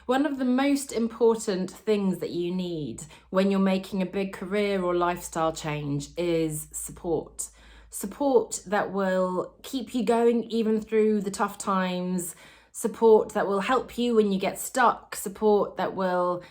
One of the most important things that you need when you're making a big career or lifestyle change is support. Support that will keep you going even through the tough times, support that will help you when you get stuck, support that will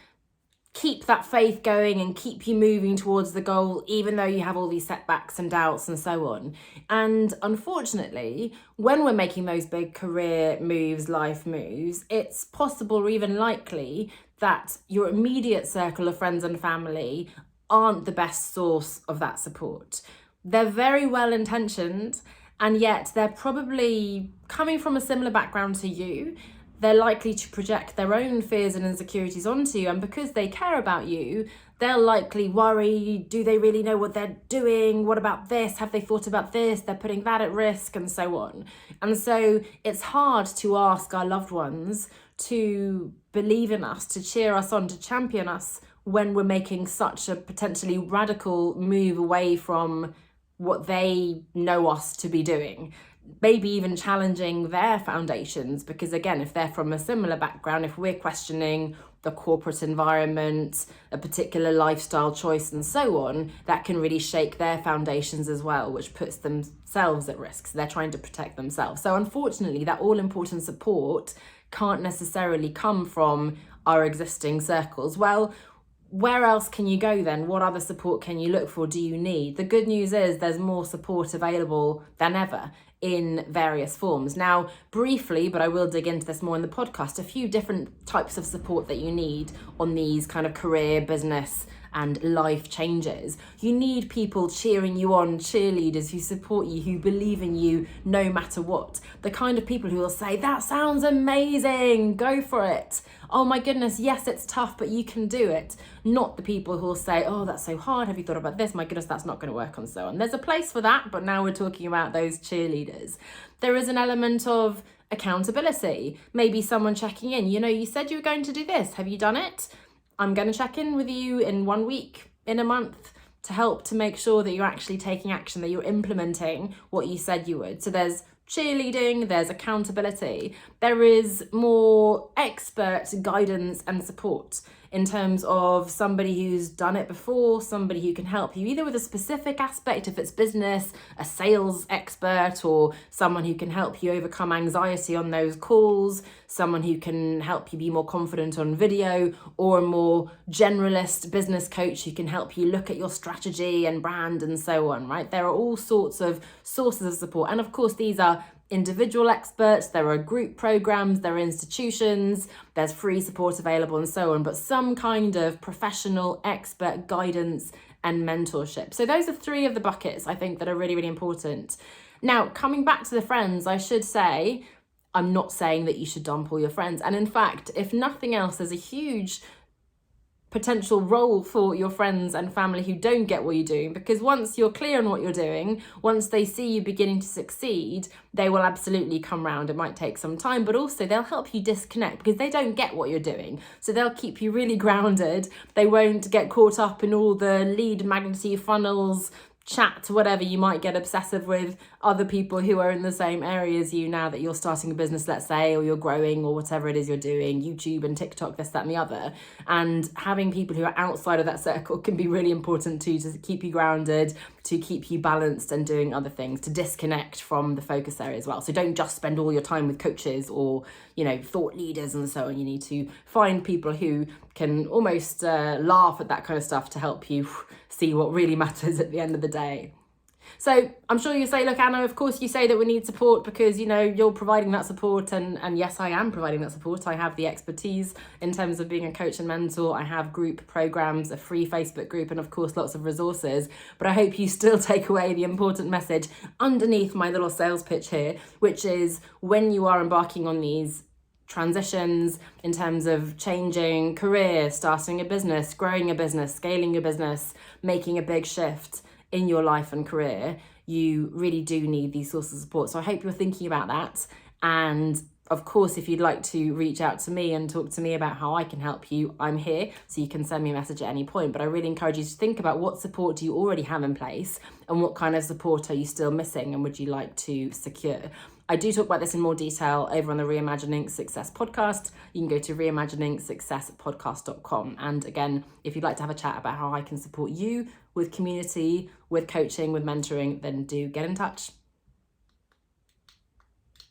keep that faith going and keep you moving towards the goal, even though you have all these setbacks and doubts and so on. And unfortunately, when we're making those big career moves, life moves, it's possible or even likely that your immediate circle of friends and family aren't the best source of that support. They're very well intentioned, and yet they're probably coming from a similar background to you. They're likely to project their own fears and insecurities onto you, and because they care about you, they'll likely worry, do they really know what they're doing? What about this? Have they thought about this? They're putting that at risk, and so on. And so it's hard to ask our loved ones to believe in us, to cheer us on, to champion us when we're making such a potentially radical move away from what they know us to be doing. Maybe even challenging their foundations, because again, if they're from a similar background, if we're questioning the corporate environment, a particular lifestyle choice and so on, that can really shake their foundations as well, which puts themselves at risk. So they're trying to protect themselves. So unfortunately, that all-important support can't necessarily come from our existing circles. Well, where else can you go then? What other support can you look for? Do you need? The good news is there's more support available than ever in various forms. Now, briefly, but I will dig into this more in the podcast, a few different types of support that you need on these kind of career, business, and life changes. You need people cheering you on, cheerleaders who support you, who believe in you no matter what. The kind of people who will say, that sounds amazing, go for it. Oh my goodness, yes, it's tough, but you can do it. Not the people who will say, oh, that's so hard, have you thought about this? My goodness, that's not going to work, and so on. There's a place for that, but now we're talking about those cheerleaders. There is an element of accountability. Maybe someone checking in, you said you were going to do this, have you done it? I'm going to check in with you in 1 week, in a month, to help to make sure that you're actually taking action, that you're implementing what you said you would. So there's cheerleading, there's accountability, there is more expert guidance and support in terms of somebody who's done it before, somebody who can help you either with a specific aspect, if it's business, a sales expert, or someone who can help you overcome anxiety on those calls, someone who can help you be more confident on video, or a more generalist business coach who can help you look at your strategy and brand and so on, right? There are all sorts of sources of support. And of course, these are individual experts, there are group programs, there are institutions, there's free support available and so on, but some kind of professional expert guidance and mentorship. So those are three of the buckets I think that are really, really important. Now, coming back to the friends, I should say, I'm not saying that you should dump all your friends. And in fact, if nothing else, there's a huge potential role for your friends and family who don't get what you're doing, because once you're clear on what you're doing, once they see you beginning to succeed, they will absolutely come round. It might take some time, but also they'll help you disconnect because they don't get what you're doing. So they'll keep you really grounded. They won't get caught up in all the lead magnet funnels, chat, whatever you might get obsessive with other people who are in the same area as you now that you're starting a business, let's say, or you're growing, or whatever it is you're doing, YouTube and TikTok, this, that, and the other. And having people who are outside of that circle can be really important too, to keep you grounded, to keep you balanced and doing other things, to disconnect from the focus area as well. So don't just spend all your time with coaches or, thought leaders and so on. You need to find people who can almost laugh at that kind of stuff to help you see what really matters at the end of the day. So I'm sure you say, look, Anna, of course you say that we need support because, you're providing that support. And yes, I am providing that support. I have the expertise in terms of being a coach and mentor. I have group programs, a free Facebook group, and of course, lots of resources. But I hope you still take away the important message underneath my little sales pitch here, which is when you are embarking on these transitions in terms of changing career, starting a business, growing a business, scaling your business, making a big shift in your life and career, you really do need these sources of support. So I hope you're thinking about that. And of course, if you'd like to reach out to me and talk to me about how I can help you, I'm here. So you can send me a message at any point. But I really encourage you to think about what support do you already have in place and what kind of support are you still missing and would you like to secure. I do talk about this in more detail over on the Reimagining Success podcast. You can go to reimaginingsuccesspodcast.com. And again, if you'd like to have a chat about how I can support you with community, with coaching, with mentoring, then do get in touch.